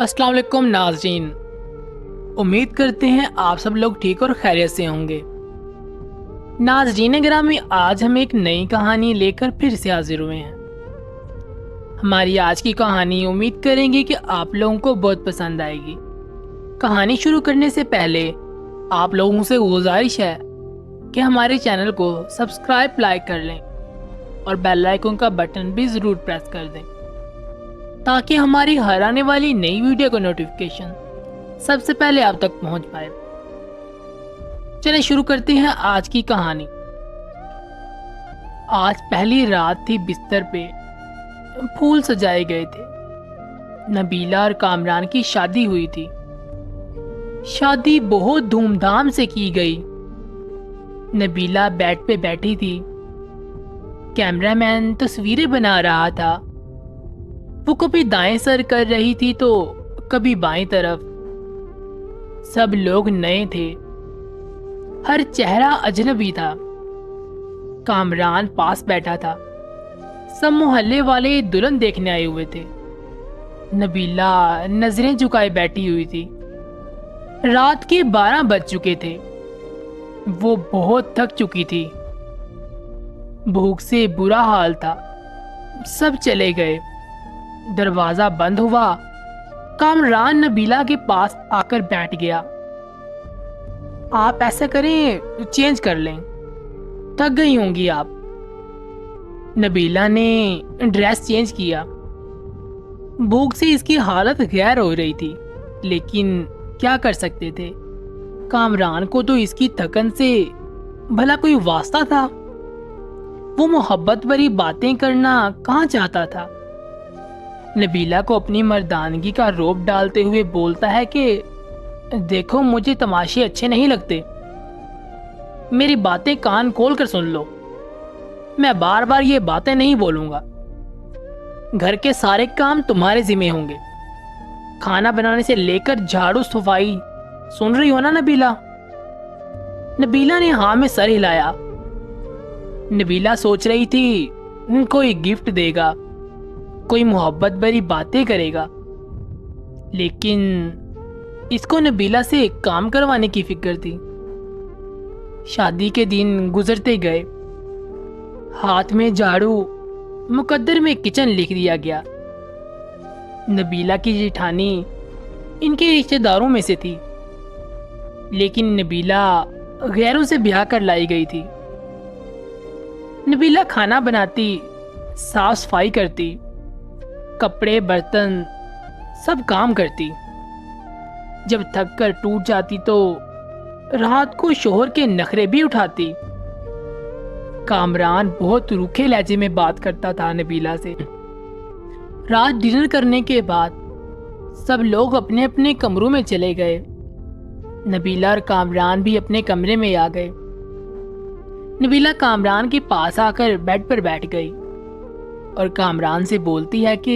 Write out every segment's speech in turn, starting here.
السلام علیکم ناظرین، امید کرتے ہیں آپ سب لوگ ٹھیک اور خیریت سے ہوں گے۔ ناظرین گرامی، آج ہم ایک نئی کہانی لے کر پھر سے حاضر ہوئے ہیں۔ ہماری آج کی کہانی امید کریں گے کہ آپ لوگوں کو بہت پسند آئے گی۔ کہانی شروع کرنے سے پہلے آپ لوگوں سے گزارش ہے کہ ہمارے چینل کو سبسکرائب لائک کر لیں اور بیل آئیکن کا بٹن بھی ضرور پریس کر دیں تاکہ ہماری ہر آنے والی نئی ویڈیو کا نوٹیفیکیشن سب سے پہلے آپ تک پہنچ پائے۔ چلیں شروع کرتے ہیں آج کی کہانی۔ آج پہلی رات تھی، بستر پہ پھول سجائے گئے تھے۔ نبیلہ اور کامران کی شادی ہوئی تھی۔ شادی بہت دھوم دھام سے کی گئی۔ نبیلہ بیڈ پہ بیٹھی تھی، کیمرہ مین تصویریں بنا رہا تھا۔ وہ کبھی دائیں سر کر رہی تھی تو کبھی بائیں طرف۔ سب لوگ نئے تھے، ہر چہرہ اجنبی تھا۔ کامران پاس بیٹھا تھا، سب محلے والے دلہن دیکھنے آئے ہوئے تھے۔ نبیلہ نظریں جھکائے بیٹھی ہوئی تھی۔ رات کے 12 بج چکے تھے۔ وہ بہت تھک چکی تھی، بھوک سے برا حال تھا۔ سب چلے گئے، دروازہ بند ہوا۔ کامران نبیلہ کے پاس آ کر بیٹھ گیا۔ آپ ایسا کریں، چینج کر لیں، تھک گئی ہوں گی آپ۔ نبیلہ نے ڈریس چینج کیا۔ بھوک سے اس کی حالت غیر ہو رہی تھی، لیکن کیا کر سکتے تھے؟ کامران کو تو اس کی تھکن سے بھلا کوئی واسطہ تھا؟ وہ محبت بھری باتیں کرنا کہاں چاہتا تھا؟ نبیلہ کو اپنی مردانگی کا روب ڈالتے ہوئے بولتا ہے کہ دیکھو، مجھے تماشے اچھے نہیں لگتے، میری باتیں کان کھول کر سن لو۔ میں بار بار یہ باتیں نہیں بولوں گا۔ گھر کے سارے کام تمہارے ذمہ ہوں گے، کھانا بنانے سے لے کر جھاڑو صفائی۔ سن رہی ہو نا نبیلہ؟ نبیلہ نے ہاں میں سر ہلایا۔ نبیلہ سوچ رہی تھی کوئی گفٹ دے گا، کوئی محبت بھری باتیں کرے گا، لیکن اس کو نبیلہ سے کام کروانے کی فکر تھی۔ شادی کے دن گزرتے گئے، ہاتھ میں جھاڑو، مقدر میں کچن لکھ دیا گیا۔ نبیلہ کی جیٹھانی ان کے رشتہ داروں میں سے تھی، لیکن نبیلہ غیروں سے بیاہ کر لائی گئی تھی۔ نبیلہ کھانا بناتی، صاف صفائی کرتی، کپڑے برتن سب کام کرتی۔ جب تھک کر ٹوٹ جاتی تو رات کو شوہر کے نخرے بھی اٹھاتی۔ کامران بہت روکھے لہجے میں بات کرتا تھا نبیلہ سے۔ رات ڈنر کرنے کے بعد سب لوگ اپنے اپنے کمروں میں چلے گئے۔ نبیلہ اور کامران بھی اپنے کمرے میں آ گئے۔ نبیلہ کامران کے پاس آ کر بیڈ پر بیٹھ گئی اور کامران سے بولتی ہے کہ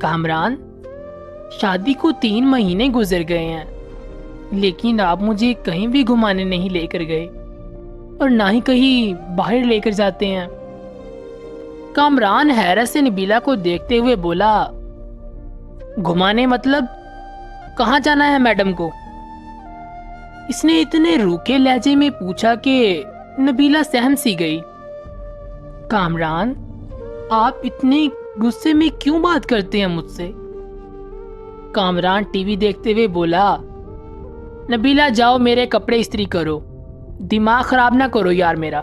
کامران، شادی کو 3 مہینے گزر گئے ہیں، لیکن آپ مجھے کہیں بھی گھمانے نہیں لے کر گئے اور نہ ہی کہیں باہر لے کر جاتے ہیں۔ کامران حیرت سے نبیلہ کو دیکھتے ہوئے بولا، گھمانے مطلب کہاں جانا ہے میڈم کو؟ اس نے اتنے روکھے لہجے میں پوچھا کہ نبیلہ سہم سی گئی۔ کامران، آپ اتنے غصے میں کیوں بات کرتے ہیں مجھ سے؟ کامران ٹی وی دیکھتے ہوئے بولا، نبیلہ جاؤ میرے کپڑے استری کرو، دماغ خراب نہ کرو یار میرا،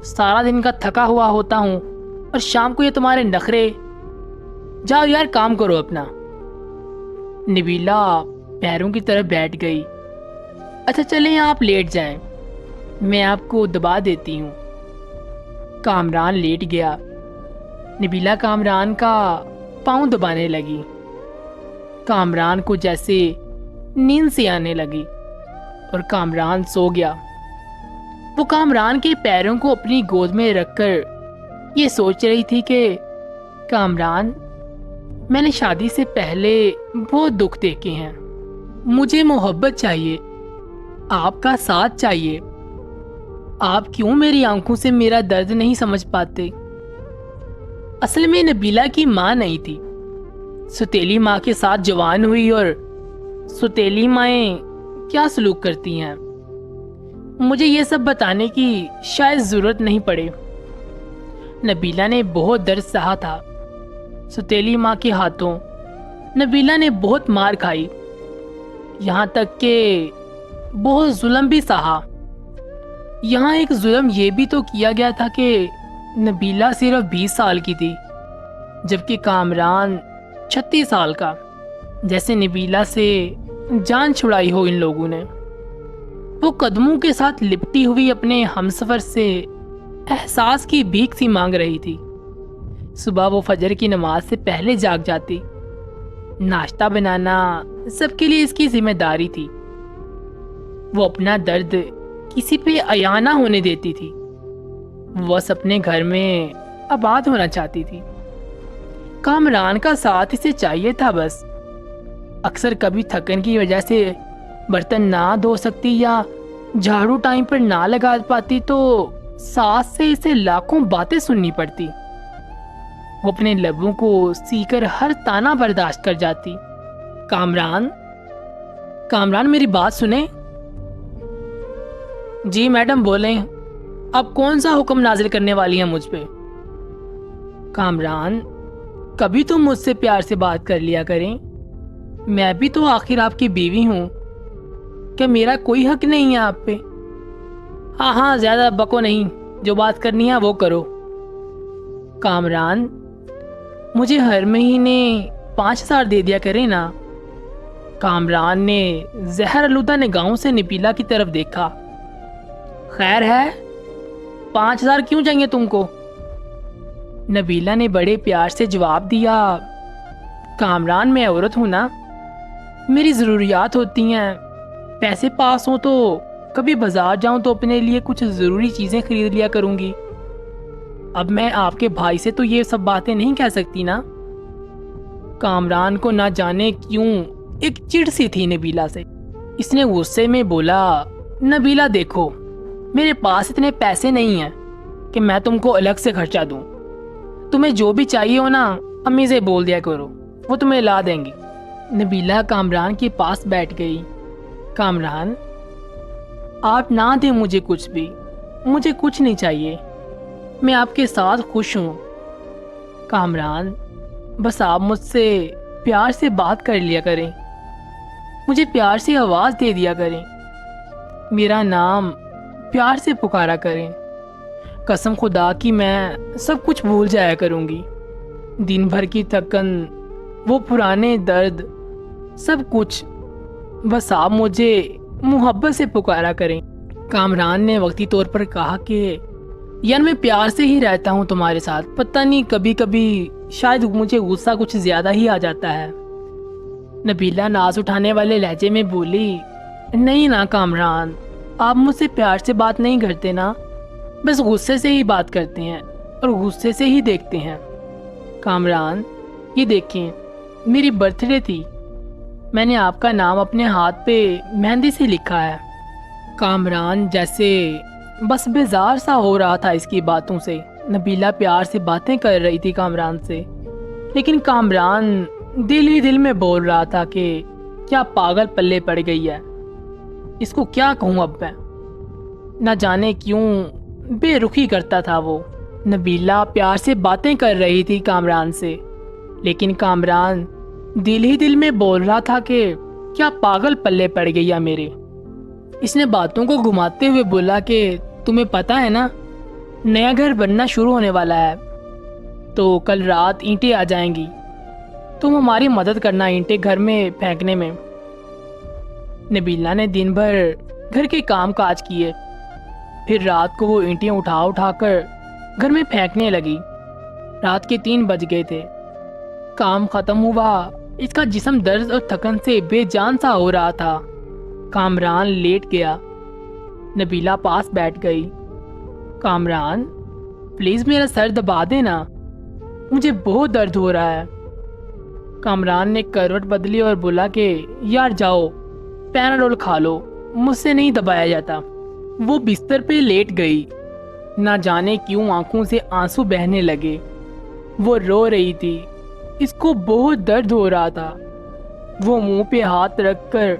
سارا دن کا تھکا ہوا ہوتا ہوں اور شام کو یہ تمہارے نخرے، جاؤ یار کام کرو اپنا۔ نبیلہ پیروں کی طرف بیٹھ گئی۔ اچھا چلیں آپ لیٹ جائیں، میں آپ کو دبا دیتی ہوں۔ کامران لیٹ گیا۔ نبیلہ کامران کا پاؤں دبانے لگی۔ کامران کو جیسے نیند سے آنے لگی اور کامران سو گیا۔ وہ کامران کے پیروں کو اپنی گود میں رکھ کر یہ سوچ رہی تھی کہ کامران، میں نے شادی سے پہلے بہت دکھ دیکھے ہیں، مجھے محبت چاہیے، آپ کا ساتھ چاہیے۔ آپ کیوں میری آنکھوں سے میرا درد نہیں سمجھ پاتے؟ اصل میں نبیلہ کی ماں نہیں تھی، ستیلی ماں کے ساتھ جوان ہوئی اور ستیلی مائیں کیا سلوک کرتی ہیں مجھے یہ سب بتانے کی شاید ضرورت نہیں پڑے۔ نبیلہ نے بہت درد سہا تھا۔ ستیلی ماں کے ہاتھوں نبیلہ نے بہت مار کھائی، یہاں تک کہ بہت ظلم بھی سہا۔ یہاں ایک ظلم یہ بھی تو کیا گیا تھا کہ نبیلہ صرف 20 سال کی تھی جبکہ کامران 36 سال کا، جیسے نبیلہ سے جان چھڑائی ہو ان لوگوں نے۔ وہ قدموں کے ساتھ لپٹی ہوئی اپنے ہمسفر سے احساس کی بھیک سی مانگ رہی تھی۔ صبح وہ فجر کی نماز سے پہلے جاگ جاتی، ناشتہ بنانا سب کے لیے اس کی ذمہ داری تھی۔ وہ اپنا درد کسی پہ عیاں نہ ہونے دیتی تھی، وہ بس اپنے گھر میں آباد ہونا چاہتی تھی۔ کامران کا ساتھ اسے چاہیے تھا بس۔ اکثر کبھی تھکن کی وجہ سے برتن نہ دھو سکتی یا جھاڑو ٹائم پر نہ لگا پاتی تو ساس سے اسے لاکھوں باتیں سننی پڑتی۔ وہ اپنے لبوں کو سی کر ہر تانا برداشت کر جاتی۔ کامران میری بات سنیں۔ جی میڈم بولیں، اب کون سا حکم نازل کرنے والی ہیں مجھ پہ؟ کامران، کبھی تم مجھ سے پیار سے بات کر لیا کریں، میں بھی تو آخر آپ کی بیوی ہوں، کیا میرا کوئی حق نہیں ہے آپ پہ؟ ہاں زیادہ بکو نہیں، جو بات کرنی ہے وہ کرو۔ کامران، مجھے ہر مہینے 5,000 دے دیا کریں نا۔ کامران نے زہر آلودہ نگاہوں سے نبیلہ کی طرف دیکھا۔ خیر ہے، 5,000 کیوں چاہیے تم کو؟ نبیلہ نے بڑے پیار سے جواب دیا، کامران میں عورت ہوں نا، میری ضروریات ہوتی ہیں، پیسے پاس ہوں تو کبھی بازار جاؤں تو اپنے لیے کچھ ضروری چیزیں خرید لیا کروں گی۔ اب میں آپ کے بھائی سے تو یہ سب باتیں نہیں کہہ سکتی نا۔ کامران کو نہ جانے کیوں ایک چڑ سی تھی نبیلہ سے۔ اس نے غصے میں بولا، نبیلہ دیکھو، میرے پاس اتنے پیسے نہیں ہیں کہ میں تم کو الگ سے خرچہ دوں۔ تمہیں جو بھی چاہیے ہو نا، امی سے بول دیا کرو، وہ تمہیں لا دیں گی۔ نبیلہ کامران کے پاس بیٹھ گئی۔ کامران، آپ نہ دیں مجھے کچھ بھی، مجھے کچھ نہیں چاہیے، میں آپ کے ساتھ خوش ہوں۔ کامران، بس آپ مجھ سے پیار سے بات کر لیا کریں، مجھے پیار سے آواز دے دیا کریں، میرا نام پیار سے پکارا کریں، قسم خدا کی میں سب کچھ بھول جایا کروں گی، دن بھر کی تھکن، وہ پرانے درد، سب کچھ، بس آپ مجھے محبت سے پکارا کریں۔ کامران نے وقتی طور پر کہا کہ یار میں پیار سے ہی رہتا ہوں تمہارے ساتھ، پتہ نہیں کبھی کبھی شاید مجھے غصہ کچھ زیادہ ہی آ جاتا ہے۔ نبیلہ ناز اٹھانے والے لہجے میں بولی، نہیں نا کامران، آپ مجھ سے پیار سے بات نہیں کرتے نا، بس غصے سے ہی بات کرتے ہیں اور غصے سے ہی دیکھتے ہیں۔ کامران، یہ دیکھیں، میری برتھ ڈے تھی، میں نے آپ کا نام اپنے ہاتھ پہ مہندی سے لکھا ہے۔ کامران جیسے بس بیزار سا ہو رہا تھا اس کی باتوں سے۔ نبیلہ پیار سے باتیں کر رہی تھی کامران سے، لیکن کامران دل ہی دل میں بول رہا تھا کہ کیا پاگل پلے پڑ گئی ہے، اس کو کیا کہوں اب میں، نہ جانے کیوں بے رخی کرتا تھا وہ۔ نبیلہ پیار سے باتیں کر رہی تھی کامران سے، لیکن کامران دل ہی دل میں بول رہا تھا کہ کیا پاگل پلے پڑ گئی ہے میرے۔ اس نے باتوں کو گھماتے ہوئے بولا کہ تمہیں پتہ ہے نا، نیا گھر بننا شروع ہونے والا ہے، تو کل رات اینٹیں آ جائیں گی، تم ہماری مدد کرنا اینٹیں گھر میں پھینکنے میں۔ نبیلہ نے دن بھر گھر کے کام کاج کیے، پھر رات کو وہ اینٹیں اٹھا کر گھر میں پھینکنے لگی۔ رات کے 3 بج گئے تھے، کام ختم ہوا، اس کا جسم درد اور تھکن سے بے جان سا ہو رہا تھا۔ کامران لیٹ گیا، نبیلہ پاس بیٹھ گئی۔ کامران، پلیز میرا سر دبا دینا، مجھے بہت درد ہو رہا ہے۔ کامران نے کروٹ بدلی اور بولا کہ یار جاؤ پیناڈول کھا لو، مجھ سے نہیں دبایا جاتا۔ وہ بستر پہ لیٹ گئی، نہ جانے کیوں آنکھوں سے آنسو بہنے لگے۔ وہ رو رہی تھی، اس کو بہت درد ہو رہا تھا۔ وہ منہ پہ ہاتھ رکھ کر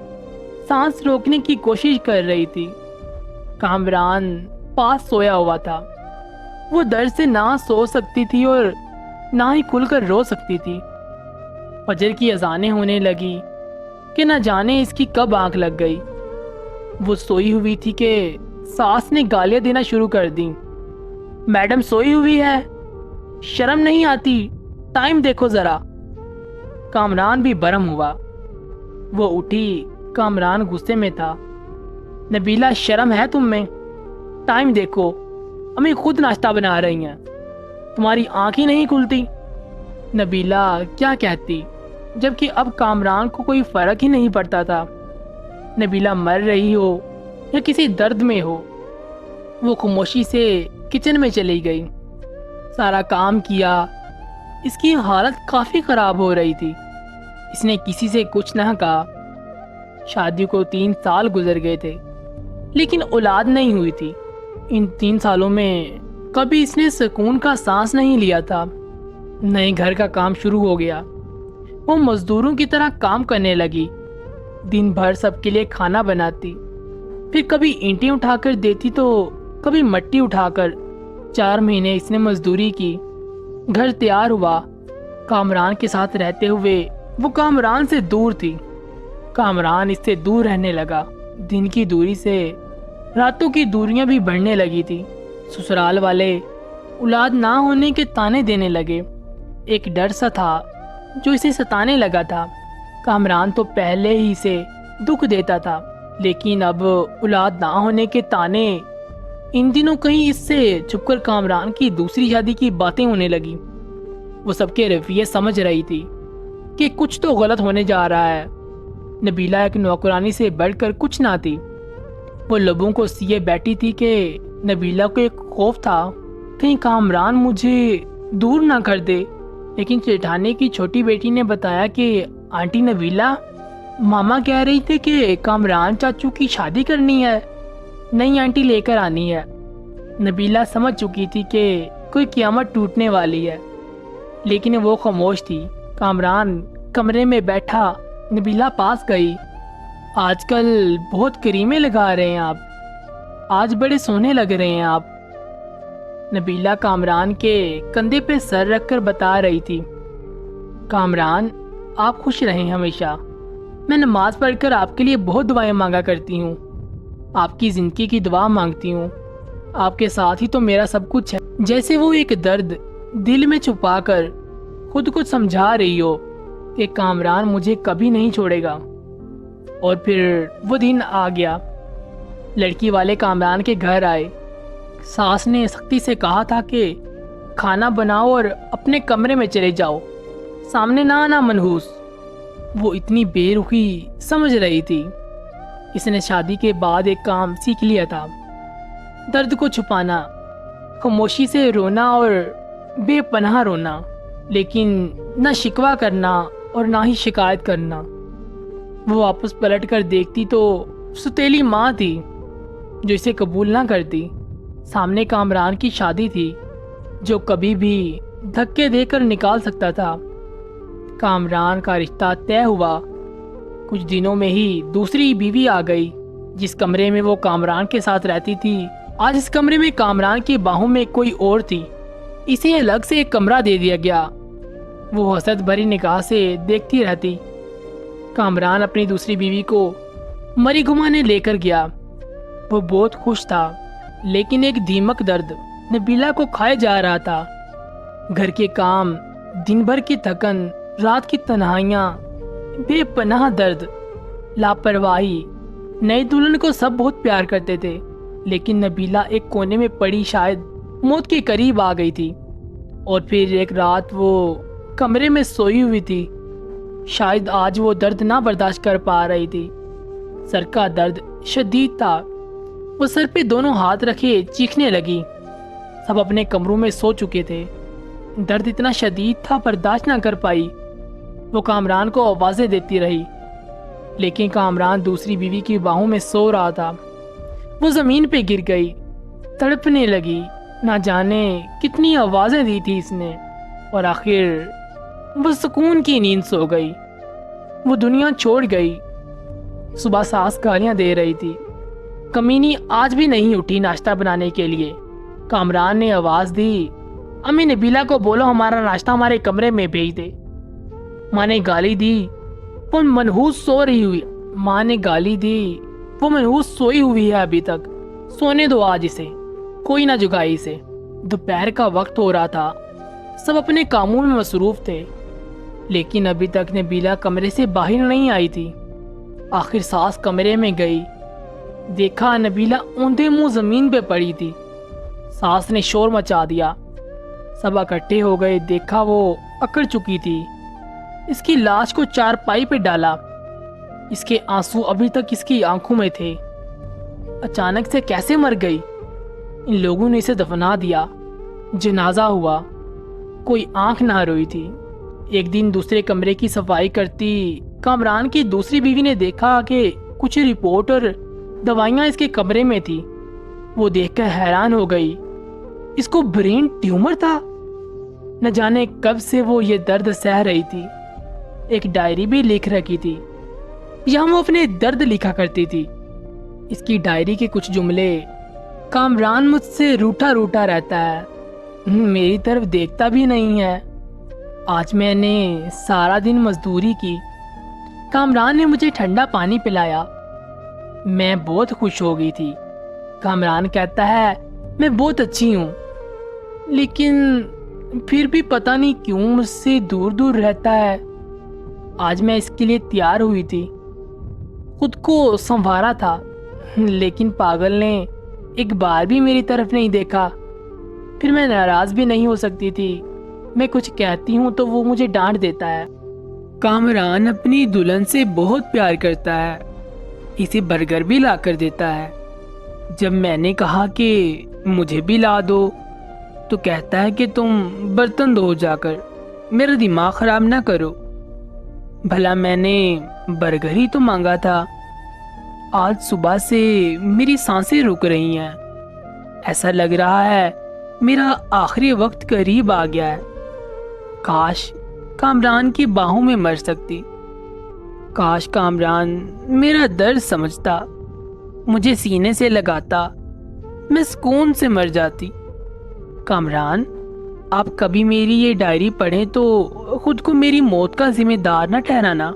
سانس روکنے کی کوشش کر رہی تھی۔ کامران پاس سویا ہوا تھا۔ وہ درد سے نہ سو سکتی تھی اور نہ ہی کھل کر رو سکتی تھی۔ فجر کی اذانیں ہونے لگی کہ نہ جانے اس کی کب آنکھ لگ گئی۔ وہ سوئی ہوئی تھی کہ ساس نے گالیاں دینا شروع کر دیں۔ میڈم سوئی ہوئی ہے، شرم نہیں آتی، ٹائم دیکھو ذرا۔ کامران بھی برہم ہوا۔ وہ اٹھی۔ کامران غصے میں تھا۔ نبیلہ شرم ہے تم میں؟ ٹائم دیکھو، امی خود ناشتہ بنا رہی ہیں، تمہاری آنکھ ہی نہیں کھلتی۔ نبیلہ کیا کہتی، جبکہ اب کامران کو کوئی فرق ہی نہیں پڑتا تھا۔ نبیلہ مر رہی ہو یا کسی درد میں ہو۔ وہ خاموشی سے کچن میں چلی گئی۔ سارا کام کیا۔ اس کی حالت کافی خراب ہو رہی تھی۔ اس نے کسی سے کچھ نہ کہا۔ شادی کو 3 سال گزر گئے تھے، لیکن اولاد نہیں ہوئی تھی۔ ان 3 سالوں میں کبھی اس نے سکون کا سانس نہیں لیا تھا۔ نئے گھر کا کام شروع ہو گیا۔ وہ مزدوروں کی طرح کام کرنے لگی۔ دن بھر سب کے لیے کھانا بناتی، پھر کبھی اینٹیں اٹھا کر دیتی تو کبھی مٹی اٹھا کر۔ 4 مہینے اس نے مزدوری کی۔ گھر تیار ہوا۔ کامران کے ساتھ رہتے ہوئے وہ کامران سے دور تھی۔ کامران اس سے دور رہنے لگا۔ دن کی دوری سے راتوں کی دوریاں بھی بڑھنے لگی تھی۔ سسرال والے اولاد نہ ہونے کے طعنے دینے لگے۔ ایک ڈر سا تھا جو اسے ستانے لگا تھا۔ کامران تو پہلے ہی سے دکھ دیتا تھا، لیکن اب اولاد نہ ہونے کے طعنے۔ ان دنوں کہیں اس سے چھپ کر کامران کی دوسری شادی کی باتیں ہونے لگی۔ وہ سب کے رویے سمجھ رہی تھی کہ کچھ تو غلط ہونے جا رہا ہے۔ نبیلہ ایک نوکرانی سے بڑھ کر کچھ نہ تھی۔ وہ لبوں کو سیے بیٹھی تھی کہ نبیلہ کو ایک خوف تھا کہیں کامران مجھے دور نہ کر دے۔ لیکن جیٹھانی کی چھوٹی بیٹی نے بتایا کہ آنٹی نبیلہ، ماما کہہ رہی تھے کہ کامران چاچو کی شادی کرنی ہے، نئی آنٹی لے کر آنی ہے۔ نبیلہ سمجھ چکی تھی کہ کوئی قیامت ٹوٹنے والی ہے، لیکن وہ خاموش تھی۔ کامران کمرے میں بیٹھا۔ نبیلہ پاس گئی۔ آج کل بہت کریمیں لگا رہے ہیں آپ، آج بڑے سونے لگ رہے ہیں آپ۔ نبیلہ کامران کے کندھے پہ سر رکھ کر بتا رہی تھی، کامران آپ خوش رہیں ہمیشہ۔ میں نماز پڑھ کر آپ کے لیے بہت دعائیں مانگا کرتی ہوں، آپ کی زندگی کی دعا مانگتی ہوں۔ آپ کے ساتھ ہی تو میرا سب کچھ ہے۔ جیسے وہ ایک درد دل میں چھپا کر خود کو سمجھا رہی ہو کہ کامران مجھے کبھی نہیں چھوڑے گا۔ اور پھر وہ دن آ گیا۔ لڑکی والے کامران کے گھر آئے۔ ساس نے سختی سے کہا تھا کہ کھانا بناؤ اور اپنے کمرے میں چلے جاؤ، سامنے نہ آنا منحوس۔ وہ اتنی بے رخی سمجھ رہی تھی۔ اس نے شادی کے بعد ایک کام سیکھ لیا تھا، درد کو چھپانا، خاموشی سے رونا اور بے پناہ رونا، لیکن نہ شکوہ کرنا اور نہ ہی شکایت کرنا۔ وہ واپس پلٹ کر دیکھتی تو ستیلی ماں تھی جو اسے قبول نہ کرتی۔ سامنے کامران کی شادی تھی جو کبھی بھی دھکے دے کر نکال سکتا تھا۔ کامران کا رشتہ طے ہوا۔ کچھ دنوں میں ہی دوسری بیوی آ گئی۔ جس کمرے میں وہ کامران کے ساتھ رہتی تھی، آج اس کمرے میں کامران کی باہوں میں کوئی اور تھی۔ اسے الگ سے ایک کمرہ دے دیا گیا۔ وہ حسد بھری نگاہ سے دیکھتی رہتی۔ کامران اپنی دوسری بیوی کو مری گھمانے لے کر گیا۔ وہ بہت خوش تھا، لیکن ایک دھیمک درد نبیلہ کو کھائے جا رہا تھا۔ گھر کے کام، دن بھر کی تھکن، رات کی تنہائیاں، بے پناہ درد، لاپرواہی۔ نئی دلہن کو سب بہت پیار کرتے تھے، لیکن نبیلہ ایک کونے میں پڑی شاید موت کے قریب آ گئی تھی۔ اور پھر ایک رات وہ کمرے میں سوئی ہوئی تھی۔ شاید آج وہ درد نہ برداشت کر پا رہی تھی۔ سر کا درد شدید تھا۔ وہ سر پہ دونوں ہاتھ رکھے چیخنے لگی۔ سب اپنے کمروں میں سو چکے تھے۔ درد اتنا شدید تھا برداشت نہ کر پائی۔ وہ کامران کو آوازیں دیتی رہی، لیکن کامران دوسری بیوی کی باہوں میں سو رہا تھا۔ وہ زمین پہ گر گئی، تڑپنے لگی۔ نہ جانے کتنی آوازیں دی تھی اس نے، اور آخر وہ سکون کی نیند سو گئی، وہ دنیا چھوڑ گئی۔ صبح ساس گالیاں دے رہی تھی، کمینی آج بھی نہیں اٹھی ناشتہ بنانے کے لیے۔ کامران نے آواز دی، امی نبیلہ کو بولو ہمارا ناشتہ ہمارے کمرے میں بھیج دے۔ ماں نے گالی دی، وہ منحوس سوئی ہوئی ہے ابھی تک، سونے دو آج اسے، کوئی نہ جگائے اسے۔ دوپہر کا وقت ہو رہا تھا، سب اپنے کاموں میں مصروف تھے، لیکن ابھی تک نبیلہ کمرے سے باہر نہیں آئی تھی۔ آخر ساس کمرے میں گئی، دیکھا نبیلہ اوندھے منہ زمین پہ پڑی تھی۔ ساس نے شور مچا دیا، سب اکٹھے ہو گئے، دیکھا وہ اکڑ چکی تھی۔ اس کی لاش کو چارپائی پہ ڈالا، اس کے آنسو ابھی تک اس کی آنکھوں میں تھے۔ اچانک سے کیسے مر گئی؟ ان لوگوں نے اسے دفنا دیا، جنازہ ہوا، کوئی آنکھ نہ روئی تھی۔ ایک دن دوسرے کمرے کی صفائی کرتی کامران کی دوسری بیوی نے دیکھا کہ کچھ رپورٹ اور دوائیاں اس کے کمرے میں تھی۔ وہ دیکھ کر حیران ہو گئی، اس کو برین ٹیومر تھا۔ نہ جانے کب سے وہ یہ درد سہ رہی تھی۔ ایک ڈائری بھی لکھ رکھی تھی، یہاں وہ اپنے درد لکھا کرتی تھی۔ اس کی ڈائری کے کچھ جملے، کامران مجھ سے روٹھا روٹھا رہتا ہے، میری طرف دیکھتا بھی نہیں ہے، آج میں نے سارا دن مزدوری کی، کامران نے مجھے ٹھنڈا پانی پلایا، میں بہت خوش ہو گئی تھی۔ کامران کہتا ہے میں بہت اچھی ہوں، لیکن پھر بھی پتہ نہیں کیوں مجھ سے دور دور رہتا ہے۔ آج میں اس کے لیے تیار ہوئی تھی، خود کو سنوارا تھا، لیکن پاگل نے ایک بار بھی میری طرف نہیں دیکھا۔ پھر میں ناراض بھی نہیں ہو سکتی تھی، میں کچھ کہتی ہوں تو وہ مجھے ڈانٹ دیتا ہے۔ کامران اپنی دلہن سے بہت پیار کرتا ہے، اسے برگر بھی لا کر دیتا ہے۔ جب میں نے کہا کہ مجھے بھی لا دو تو کہتا ہے کہ تم برتن دھو جا کر، میرا دماغ خراب نہ کرو۔ بھلا میں نے برگر ہی تو مانگا تھا۔ آج صبح سے میری سانسیں رک رہی ہیں، ایسا لگ رہا ہے میرا آخری وقت قریب آ گیا ہے۔ کاش کامران کی باہوں میں مر سکتی، کاش کامران میرا درد سمجھتا، مجھے سینے سے لگاتا، میں سکون سے مر جاتی۔ کامران، آپ کبھی میری یہ ڈائری پڑھیں تو خود کو میری موت کا ذمہ دار نہ ٹھہرانا،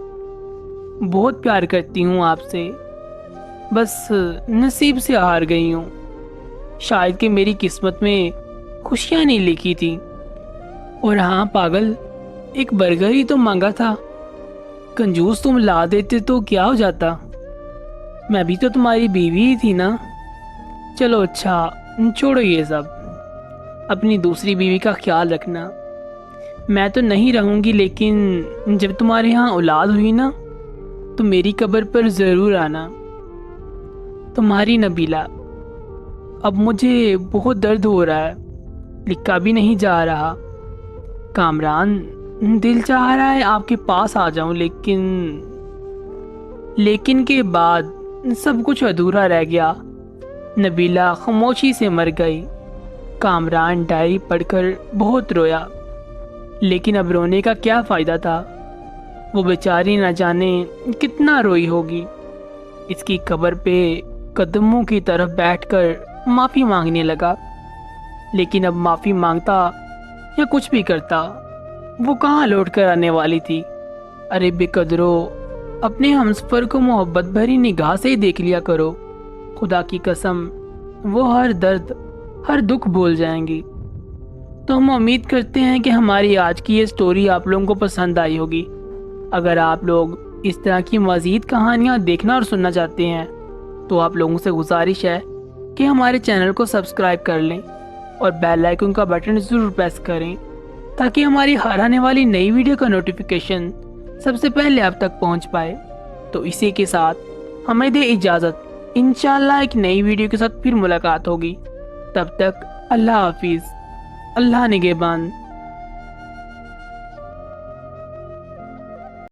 بہت پیار کرتی ہوں آپ سے، بس نصیب سے ہار گئی ہوں، شاید کہ میری قسمت میں خوشیاں نہیں لکھی تھی۔ اور ہاں پاگل، ایک برگر ہی تو مانگا تھا، کنجوس تم لا دیتے تو کیا ہو جاتا، میں بھی تو تمہاری بیوی ہی تھی نا۔ چلو اچھا چھوڑو یہ سب، اپنی دوسری بیوی کا خیال رکھنا، میں تو نہیں رہوں گی، لیکن جب تمہارے ہاں اولاد ہوئی نا تو میری قبر پر ضرور آنا۔ تمہاری نبیلہ۔ اب مجھے بہت درد ہو رہا ہے، لکھا بھی نہیں جا رہا۔ کامران، دل چاہ رہا ہے آپ کے پاس آ جاؤں، لیکن کے بعد سب کچھ ادھورا رہ گیا۔ نبیلہ خاموشی سے مر گئی۔ کامران ڈائری پڑھ کر بہت رویا، لیکن اب رونے کا کیا فائدہ تھا، وہ بیچاری نہ جانے کتنا روئی ہوگی۔ اس کی قبر پہ قدموں کی طرف بیٹھ کر معافی مانگنے لگا، لیکن اب معافی مانگتا یا کچھ بھی کرتا وہ کہاں لوٹ کر آنے والی تھی۔ ارے بے قدرو، اپنے ہمسفر کو محبت بھری نگاہ سے ہی دیکھ لیا کرو، خدا کی قسم وہ ہر درد ہر دکھ بھول جائیں گی۔ تو ہم امید کرتے ہیں کہ ہماری آج کی یہ سٹوری آپ لوگوں کو پسند آئی ہوگی۔ اگر آپ لوگ اس طرح کی مزید کہانیاں دیکھنا اور سننا چاہتے ہیں تو آپ لوگوں سے گزارش ہے کہ ہمارے چینل کو سبسکرائب کر لیں اور بیل آئیکن کا بٹن ضرور پریس کریں تاکہ ہماری ہر آنے والی نئی ویڈیو کا نوٹیفیکیشن سب سے پہلے آپ تک پہنچ پائے۔ تو اسی کے ساتھ ہمیں دے اجازت، انشاءاللہ ایک نئی ویڈیو کے ساتھ پھر ملاقات ہوگی۔ تب تک اللہ حافظ، اللہ نگہبان۔